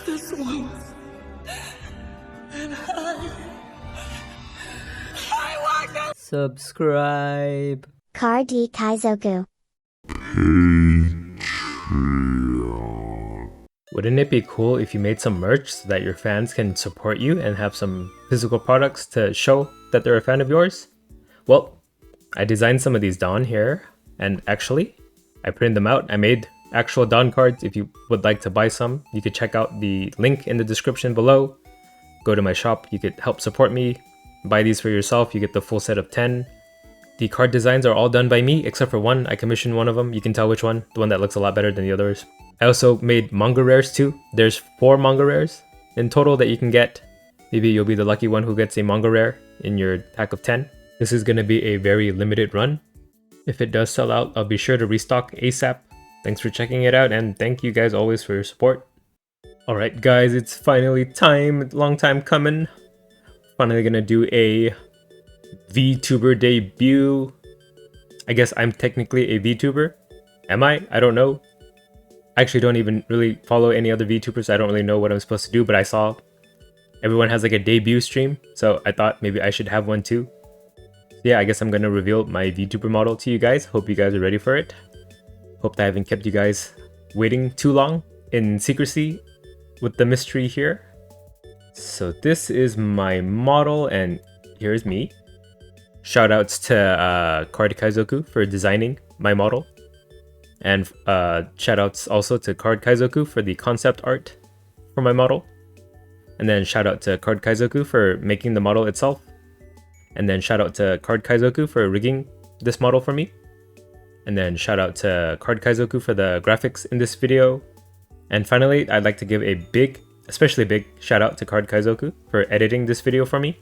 this once. And I want to subscribe. Card Kaizoku. Wouldn't it be cool if you made some merch so that your fans can support you and have some physical products to show that they're a fan of yours? Well, I designed some of these Dawn here, and actually, I printed them out. I made actual Dawn cards. If you would like to buy some, you could check out the link in the description below. Go to my shop, you could help support me. Buy these for yourself, you get the full set of 10. The card designs are all done by me, except for one. I commissioned one of them. You can tell which one, the one that looks a lot better than the others. I also made manga rares too. There's 4 manga rares in total that you can get. Maybe you'll be the lucky one who gets a manga rare in your pack of 10. This is going to be a very limited run. If it does sell out, I'll be sure to restock ASAP. Thanks for checking it out, and thank you guys always for your support. Alright guys, it's finally time. Long time coming. Finally gonna do a VTuber debut. I guess I'm technically a VTuber. Am I? I don't know. I actually don't even really follow any other VTubers. I don't really know what I'm supposed to do, but I saw everyone has like a debut stream, so I thought maybe I should have one too. So yeah, I guess I'm gonna reveal my VTuber model to you guys. Hope you guys are ready for it. Hope that I haven't kept you guys waiting too long in secrecy with the mystery here. So this is my model, and here's me. Shoutouts to Card Kaizoku for designing my model. And shoutouts also to Card Kaizoku for the concept art for my model. And then shoutout to Card Kaizoku for making the model itself. And then shoutout to Card Kaizoku for rigging this model for me. And then shoutout to Card Kaizoku for the graphics in this video. And finally, I'd like to give a big, especially big, shoutout to Card Kaizoku for editing this video for me.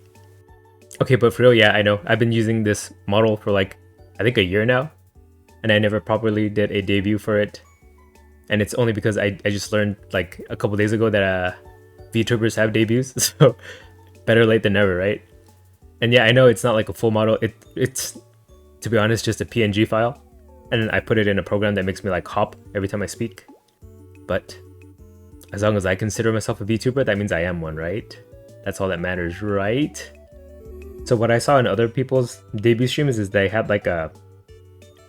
Okay, but for real, yeah, I know. I've been using this model for like, I think a year now. And I never properly did a debut for it. And it's only because I just learned like a couple days ago that VTubers have debuts. So better late than never, right? And yeah, I know it's not like a full model. It's, to be honest, just a PNG file. And then I put it in a program that makes me like hop every time I speak. But as long as I consider myself a VTuber, that means I am one, right? That's all that matters, right? So what I saw in other people's debut streams is they had like a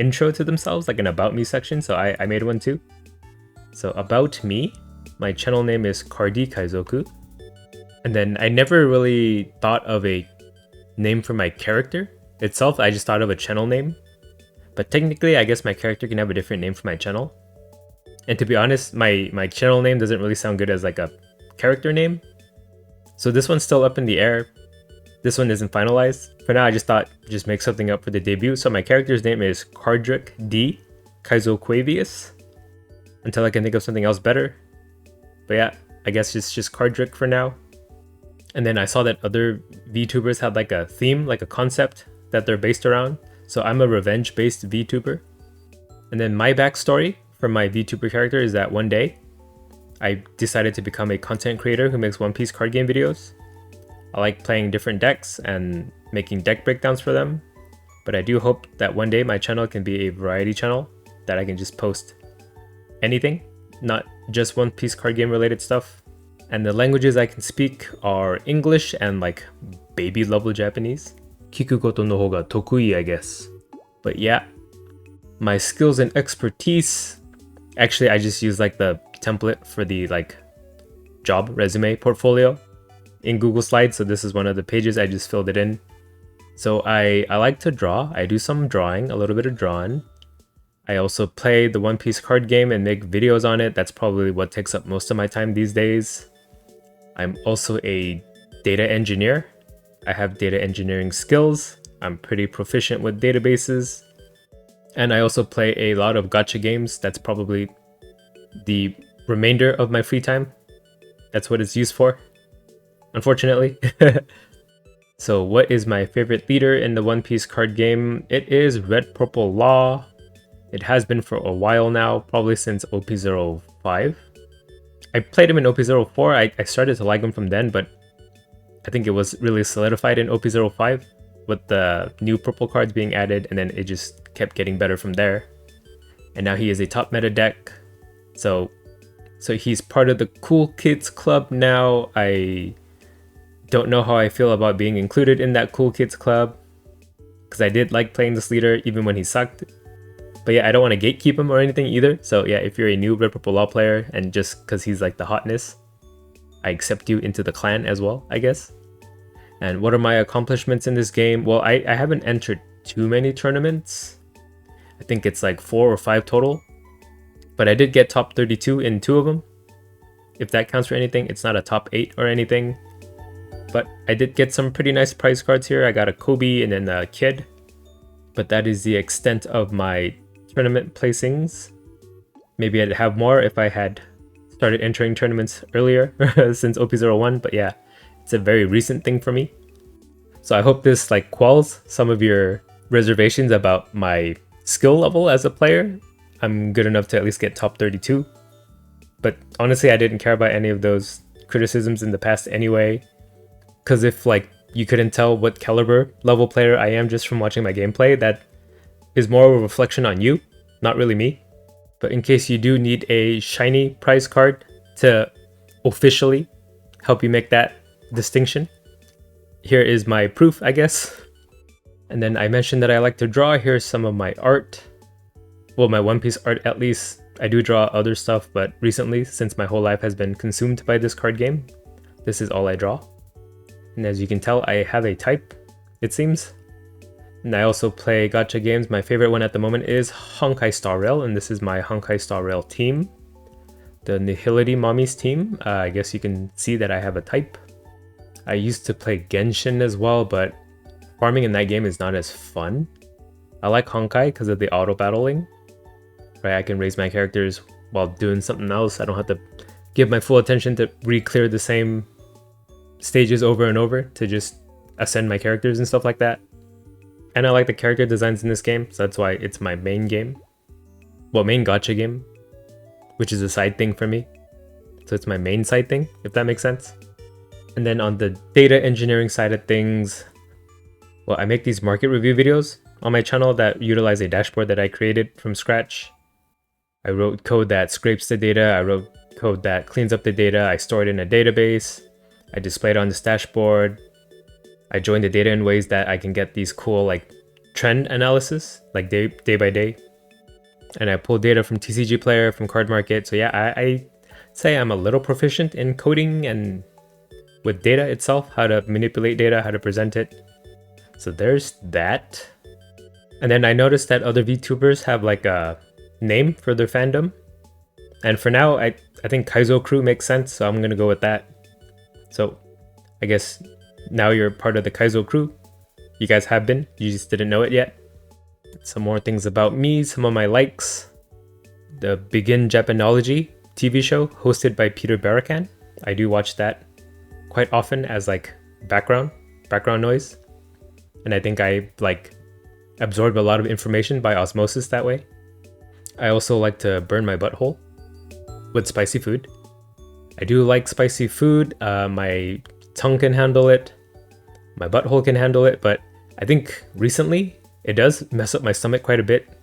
intro to themselves, like an about me section, so I made one too. So about me, my channel name is Cardi Kaizoku. And then I never really thought of a name for my character itself. I just thought of a channel name. But technically, I guess my character can have a different name for my channel. And to be honest, my channel name doesn't really sound good as like a character name. So this one's still up in the air. This one isn't finalized. For now, I just thought just make something up for the debut. So my character's name is Cardric D Kaizoquavius. Until I can think of something else better. But yeah, I guess it's just Cardric for now. And then I saw that other VTubers had like a theme, like a concept that they're based around. So I'm a revenge-based VTuber. And then my backstory for my VTuber character is that one day, I decided to become a content creator who makes One Piece card game videos. I like playing different decks and making deck breakdowns for them. But I do hope that one day my channel can be a variety channel that I can just post anything, not just One Piece card game related stuff. And the languages I can speak are English and like baby level Japanese. Kiku koto no hoga tokui, I guess. But yeah, my skills and expertise. Actually, I just use like the template for the like job resume portfolio in Google Slides. So this is one of the pages. I just filled it in. So I like to draw. I do some drawing, a little bit of drawing. I also play the One Piece card game and make videos on it. That's probably what takes up most of my time these days. I'm also a data engineer. I have data engineering skills. I'm pretty proficient with databases. And I also play a lot of gacha games. That's probably the remainder of my free time. That's what it's used for, unfortunately. So what is my favorite leader in the One Piece card game? It is Red Purple Law. It has been for a while now, probably since OP05. I played him in OP04. I started to like him from then, but I think it was really solidified in OP05 with the new purple cards being added, and then it just kept getting better from there. And now he is a top meta deck, so So he's part of the cool kids club now. I don't know how I feel about being included in that cool kids club, because I did like playing this leader even when he sucked. But yeah, I don't want to gatekeep him or anything either. So yeah, if you're a new Red Purple Law player and just because he's like the hotness, I accept you into the clan as well, I guess. And what are my accomplishments in this game? Well, I haven't entered too many tournaments. I think it's like 4 or 5 total. But I did get top 32 in 2 of them. If that counts for anything, it's not a top 8 or anything. But I did get some pretty nice prize cards here. I got a Kobe and then a Kid. But that is the extent of my tournament placings. Maybe I'd have more if I had started entering tournaments earlier since OP01. But yeah, it's a very recent thing for me. So I hope this like quells some of your reservations about my skill level as a player. I'm good enough to at least get top 32. But honestly, I didn't care about any of those criticisms in the past anyway. Because if like you couldn't tell what caliber level player I am just from watching my gameplay, that is more of a reflection on you, not really me. But in case you do need a shiny prize card to officially help you make that distinction, here is my proof, I guess. And then I mentioned that I like to draw. Here's some of my art. Well, my One Piece art at least. I do draw other stuff, but recently, since my whole life has been consumed by this card game, this is all I draw. And as you can tell, I have a type, it seems. And I also play gacha games. My favorite one at the moment is Honkai Star Rail, and this is my Honkai Star Rail team. The Nihility Mommies team. I guess you can see that I have a type. I used to play Genshin as well, but farming in that game is not as fun. I like Honkai because of the auto battling. Right, I can raise my characters while doing something else. I don't have to give my full attention to re-clear the same stages over and over to just ascend my characters and stuff like that. And I like the character designs in this game, so that's why it's my main game. Well, main gacha game, which is a side thing for me. So it's my main side thing, if that makes sense. And then on the data engineering side of things, well, I make these market review videos on my channel that utilize a dashboard that I created from scratch. I wrote code that scrapes the data, I wrote code that cleans up the data, I store it in a database, I display it on this dashboard, I join the data in ways that I can get these cool like trend analysis, like day by day. And I pull data from TCG Player, from Card Market. So yeah, I say I'm a little proficient in coding and with data itself, how to manipulate data, how to present it. So there's that. And then I noticed that other VTubers have like a name for their fandom. And for now, I think Kaizoku makes sense, so I'm gonna go with that. So I guess now you're part of the Kaizoku. You guys have been, you just didn't know it yet. Some more things about me, some of my likes. The Begin Japanology TV show hosted by Peter Barakan. I do watch that quite often as like background noise. And I think I like absorb a lot of information by osmosis that way. I also like to burn my butthole with spicy food. I do like spicy food. My tongue can handle it. My butthole can handle it. But I think recently it does mess up my stomach quite a bit.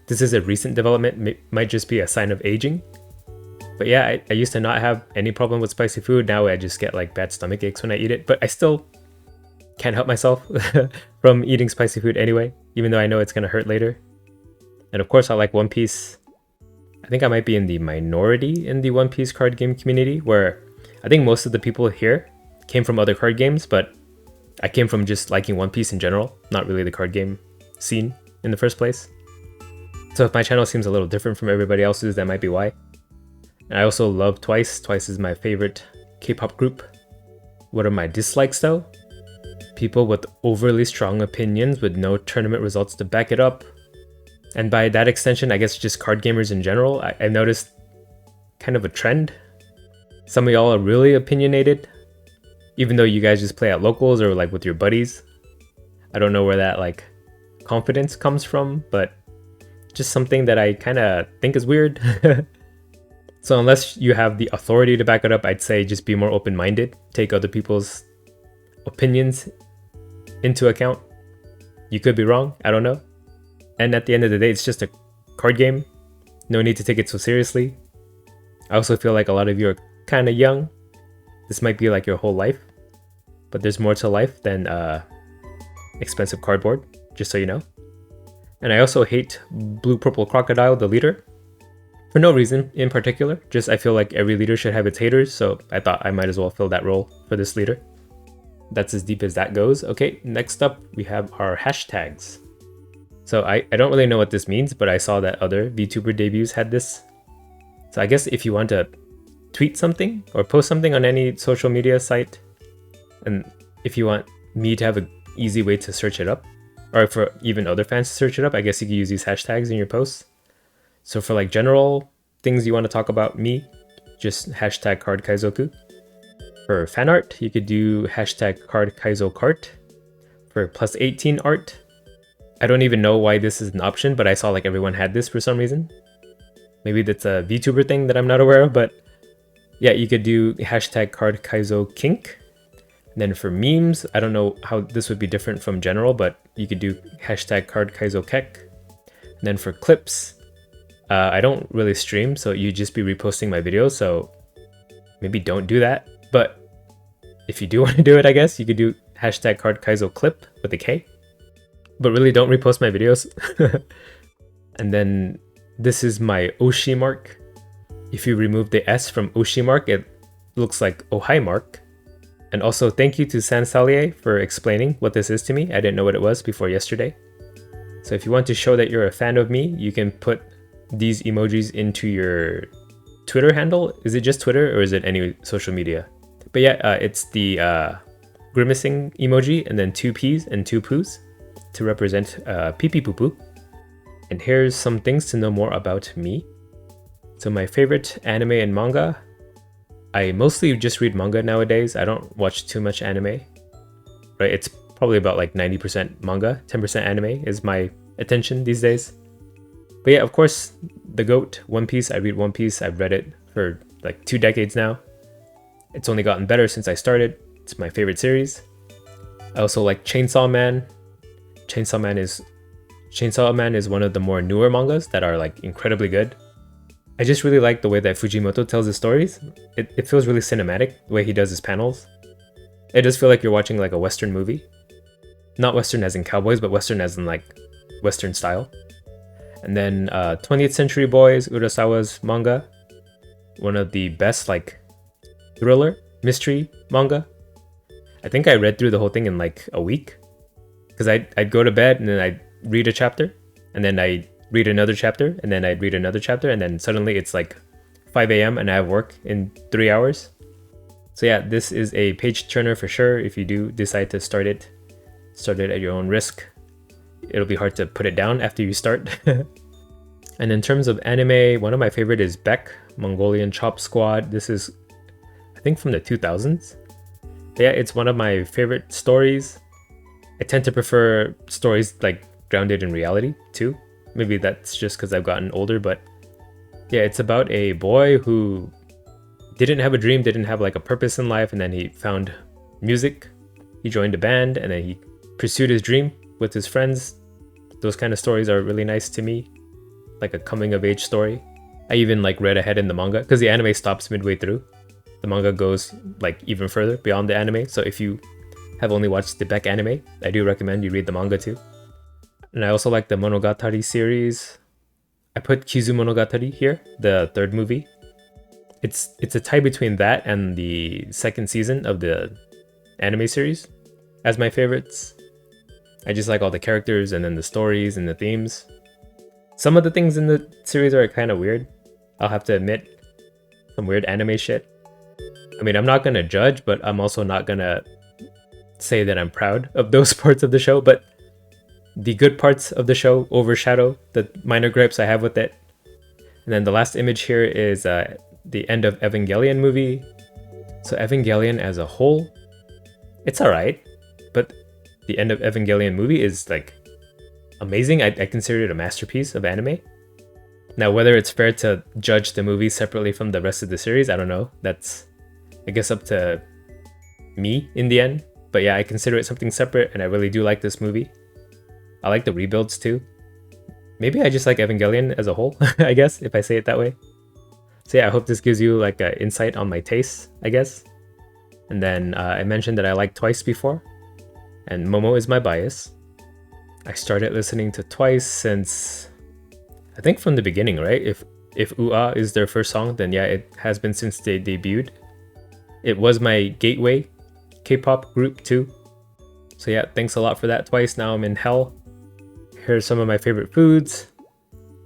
This is a recent development. Might just be a sign of aging. But yeah, I used to not have any problem with spicy food. Now I just get like bad stomach aches when I eat it. But I still can't help myself from eating spicy food anyway, even though I know it's going to hurt later. And of course, I like One Piece. I think I might be in the minority in the One Piece card game community, where I think most of the people here came from other card games, but I came from just liking One Piece in general, not really the card game scene in the first place. So if my channel seems a little different from everybody else's, that might be why. And I also love Twice. Twice is my favorite K-pop group. What are my dislikes though? People with overly strong opinions with no tournament results to back it up. And by that extension, I guess just card gamers in general, I've noticed kind of a trend. Some of y'all are really opinionated, even though you guys just play at locals or like with your buddies. I don't know where that like confidence comes from, but just something that I kind of think is weird. So unless you have the authority to back it up, I'd say just be more open-minded. Take other people's opinions into account. You could be wrong, I don't know. And at the end of the day, it's just a card game. No need to take it so seriously. I also feel like a lot of you are kind of young. This might be like your whole life, but there's more to life than expensive cardboard, just so you know. And I also hate Blue Purple Crocodile, the leader, for no reason in particular. Just I feel like every leader should have its haters, so I thought I might as well fill that role for this leader. That's as deep as that goes. Okay, next up we have our hashtags. So I don't really know what this means, but I saw that other VTuber debuts had this. So I guess if you want to tweet something or post something on any social media site, and if you want me to have an easy way to search it up, or for even other fans to search it up, I guess you could use these hashtags in your posts. So for like general things you want to talk about me, just hashtag card Kaizoku. For fan art, you could do hashtag card KaizoCart. For plus 18 art, I don't even know why this is an option, but I saw like everyone had this for some reason. Maybe that's a VTuber thing that I'm not aware of, but yeah, you could do hashtag card KaizoKink. And then for memes, I don't know how this would be different from general, but you could do hashtag card KaizoKek. And then for clips, I don't really stream, so you'd just be reposting my videos, so maybe don't do that. But if you do want to do it, I guess you could do hashtag card KaizoClip with a K. But really don't repost my videos. And then this is my Oshi mark. If you remove the S from Oshi mark, it looks like Ohai mark. And also thank you to Sansalier for explaining what this is to me. I didn't know what it was before yesterday. So if you want to show that you're a fan of me, you can put these emojis into your Twitter handle. Is it just Twitter or is it any social media? But yeah, it's the grimacing emoji and then 2 P's and 2 poos to represent pee pee poo poo. And here's some things to know more about me. So my favorite anime and manga. I mostly just read manga nowadays. I don't watch too much anime. Right? It's probably about like 90% manga, 10% anime is my attention these days. But yeah, of course, the GOAT, One Piece. I read One Piece. I've read it for like 2 decades now. It's only gotten better since I started. It's my favorite series. I also like Chainsaw Man. Chainsaw Man is one of the more newer mangas that are like incredibly good. I just really like the way that Fujimoto tells his stories. It feels really cinematic, the way he does his panels. It does feel like you're watching like a Western movie. Not Western as in cowboys, but Western as in like Western style. And then 20th Century Boys, Urasawa's manga. One of the best like thriller mystery manga. I think I read through the whole thing in like a week. Because I'd go to bed and then I'd read a chapter. And then I'd read another chapter. And then I'd read another chapter. And then suddenly it's like 5 a.m. and I have work in 3 hours. So yeah, this is a page turner for sure. If you do decide to start it at your own risk. It'll be hard to put it down after you start. And in terms of anime, one of my favorite is Beck, Mongolian Chop Squad. This is, I think, from the 2000s. But yeah, it's one of my favorite stories. I tend to prefer stories like grounded in reality too. Maybe that's just because I've gotten older, but yeah, it's about a boy who didn't have a dream, didn't have like a purpose in life, and then he found music. He joined a band and then he pursued his dream with his friends. Those kind of stories are really nice to me, like a coming of age story. I even like read ahead in the manga because the anime stops midway through. The manga goes like even further beyond the anime. So if you have only watched the Beck anime, I do recommend you read the manga too. And I also like the Monogatari series. I put Kizu Monogatari here, the 3rd movie. It's a tie between that and the 2nd season of the anime series as my favorites. I just like all the characters and then the stories and the themes. Some of the things in the series are kind of weird. I'll have to admit, some weird anime shit. I mean, I'm not gonna judge, but I'm also not gonna say that I'm proud of those parts of the show, but the good parts of the show overshadow the minor gripes I have with it. And then the last image here is the end of Evangelion movie. So Evangelion as a whole, it's alright, but the end of Evangelion movie is like amazing. I consider it a masterpiece of anime. Now, whether it's fair to judge the movie separately from the rest of the series, I don't know. That's, I guess, up to me in the end. But yeah, I consider it something separate, and I really do like this movie. I like the rebuilds too. Maybe I just like Evangelion as a whole, I guess, if I say it that way. So yeah, I hope this gives you like an insight on my tastes, I guess. And then I mentioned that I liked Twice before, and Momo is my bias. I started listening to Twice since, I think from the beginning, right? If Ua is their first song, then yeah, it has been since they debuted. It was my gateway K-pop group too. So yeah, thanks a lot for that, Twice. Now I'm in hell. Here's some of my favorite foods.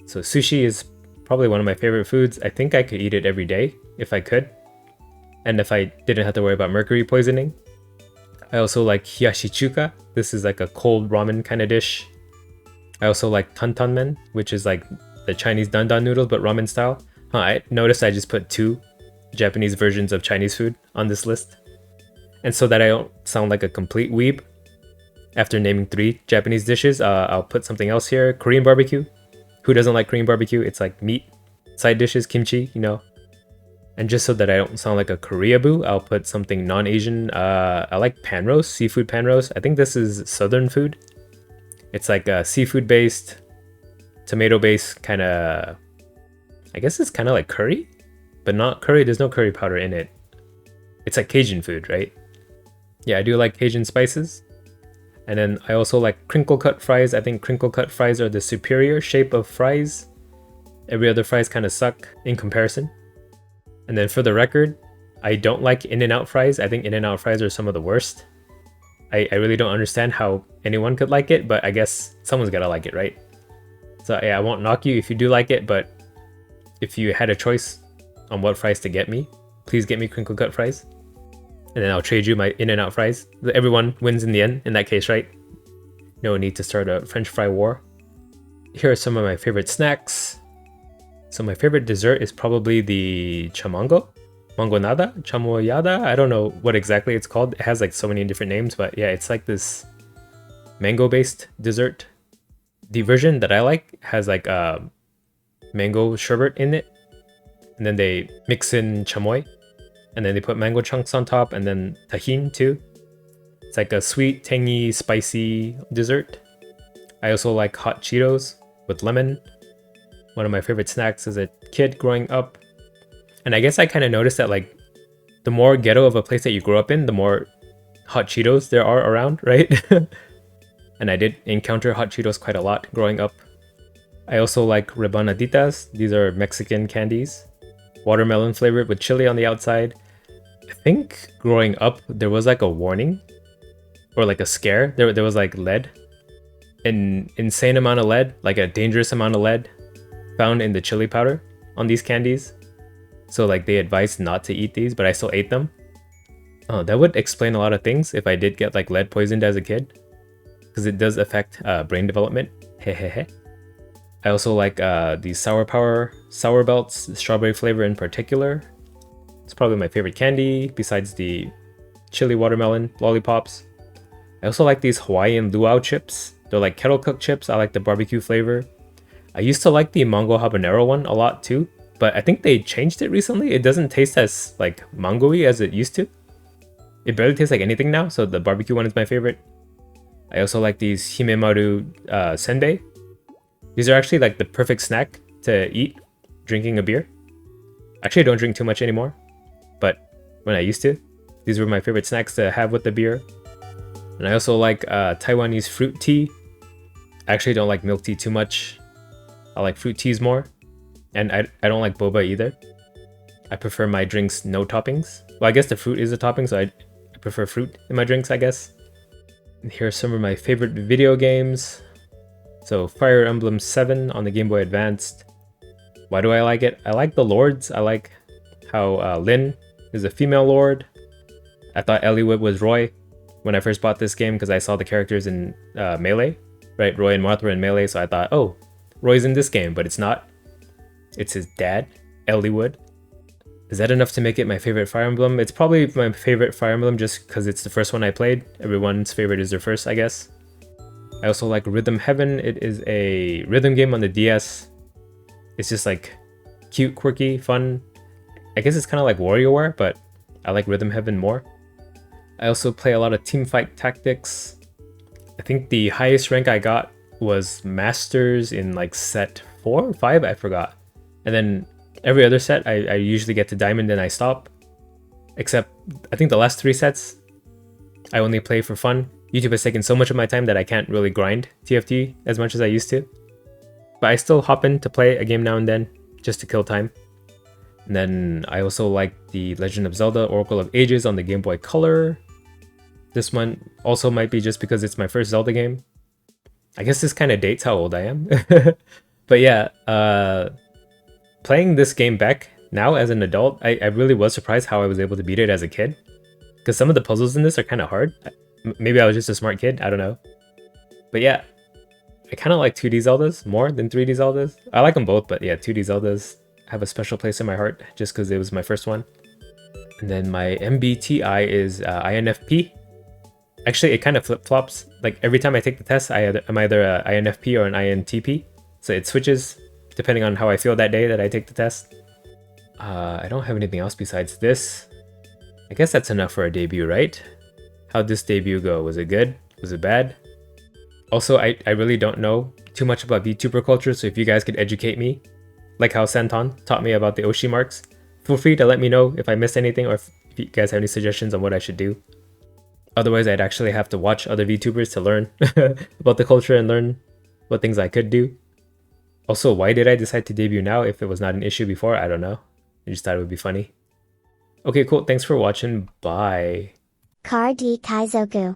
So sushi is probably one of my favorite foods. I think I could eat it every day if I could. And if I didn't have to worry about mercury poisoning. I also like hiyashi chuka. This is like a cold ramen kind of dish. I also like tantanmen, which is like the Chinese dandan noodles but ramen style. I noticed I just put 2 Japanese versions of Chinese food on this list. And so that I don't sound like a complete weeb, after naming 3 Japanese dishes, I'll put something else here. Korean barbecue. Who doesn't like Korean barbecue? It's like meat, side dishes, kimchi, you know. And just so that I don't sound like a Koreaboo, I'll put something non-Asian. I like pan roast, seafood pan roast. I think this is southern food. It's like a seafood-based, tomato-based kind of... I guess it's kind of like curry, but not curry. There's no curry powder in it. It's like Cajun food, right? Yeah, I do like Cajun spices. And then I also like crinkle cut fries. I think crinkle cut fries are the superior shape of fries. Every other fries kind of suck in comparison. And then for the record, I don't like In-N-Out fries. I think In-N-Out fries are some of the worst. I really don't understand how anyone could like it, but I guess someone's gotta like it, right? So yeah, I won't knock you if you do like it, but if you had a choice on what fries to get me, please get me crinkle cut fries. And then I'll trade you my In-N-Out fries. Everyone wins in the end in that case, right? No need to start a French fry war. Here are some of my favorite snacks. So my favorite dessert is probably the chamango? Mangonada? Chamoyada? I don't know what exactly it's called. It has like so many different names, but yeah, it's like this mango-based dessert. The version that I like has like mango sherbet in it. And then they mix in chamoy. And then they put mango chunks on top, and then tajin too. It's like a sweet, tangy, spicy dessert. I also like hot Cheetos with lemon. One of my favorite snacks as a kid growing up. And I guess I kind of noticed that like the more ghetto of a place that you grow up in, the more hot Cheetos there are around, right? And I did encounter hot Cheetos quite a lot growing up. I also like rebanaditas. These are Mexican candies. Watermelon flavored with chili on the outside. I think growing up, there was like a warning or like a scare. There was like lead. An insane amount of lead, like a dangerous amount of lead found in the chili powder on these candies. So like they advised not to eat these, but I still ate them. Oh, that would explain a lot of things if I did get like lead poisoned as a kid, because it does affect brain development. Hehehe. I also like the Sour Power Sour Belts, strawberry flavor in particular. It's probably my favorite candy besides the chili watermelon lollipops. I also like these Hawaiian luau chips. They're like kettle cooked chips. I like the barbecue flavor. I used to like the mango habanero one a lot too, but I think they changed it recently. It doesn't taste as like mango-y as it used to. It barely tastes like anything now, so the barbecue one is my favorite. I also like these Himemaru senbei. These are actually like the perfect snack to eat drinking a beer. Actually, I don't drink too much anymore, but when I used to, these were my favorite snacks to have with the beer. And I also like Taiwanese fruit tea. I actually don't like milk tea too much. I like fruit teas more. And I don't like boba either. I prefer my drinks no toppings. Well, I guess the fruit is a topping, so I prefer fruit in my drinks, I guess. And here are some of my favorite video games. So Fire Emblem 7 on the Game Boy Advanced. Why do I like it? I like the lords. I like how Lyn is a female lord. I thought Eliwood was Roy when I first bought this game because I saw the characters in Melee. Right, Roy and Marth were in Melee, so I thought, oh, Roy's in this game, but it's not. It's his dad, Eliwood. Is that enough to make it my favorite Fire Emblem? It's probably my favorite Fire Emblem just because it's the first one I played. Everyone's favorite is their first, I guess. I also like Rhythm Heaven. It is a rhythm game on the DS. It's just like cute, quirky, fun. I guess it's kind of like WarioWare, but I like Rhythm Heaven more. I also play a lot of teamfight tactics. I think the highest rank I got was Masters in like set 4 or 5, I forgot. And then Every other set, I usually get to diamond and I stop. Except, I think the last 3 sets, I only play for fun. YouTube has taken so much of my time that I can't really grind TFT as much as I used to. But I still hop in to play a game now and then, just to kill time. And then I also like the Legend of Zelda Oracle of Ages on the Game Boy Color. This one also might be just because it's my first Zelda game. I guess this kind of dates how old I am. But yeah, playing this game back now as an adult, I really was surprised how I was able to beat it as a kid. Because some of the puzzles in this are kind of hard. Maybe I was just a smart kid, I don't know. But yeah, I kind of like 2D Zeldas more than 3D Zeldas. I like them both, but yeah, 2D Zeldas have a special place in my heart just because it was my first one. And then my MBTI is INFP. Actually, it kind of flip-flops. Like every time I take the test, I'm either an INFP or an INTP. So it switches depending on how I feel that day that I take the test. I don't have anything else besides this. I guess that's enough for a debut, right? How'd this debut go? Was it good? Was it bad? Also, I really don't know too much about VTuber culture, so if you guys could educate me, like how Santon taught me about the Oshi marks, feel free to let me know if I missed anything or if you guys have any suggestions on what I should do. Otherwise, I'd actually have to watch other VTubers to learn about the culture and learn what things I could do. Also, why did I decide to debut now if it was not an issue before? I don't know. I just thought it would be funny. Okay, cool. Thanks for watching. Bye. Car D Kaizoku.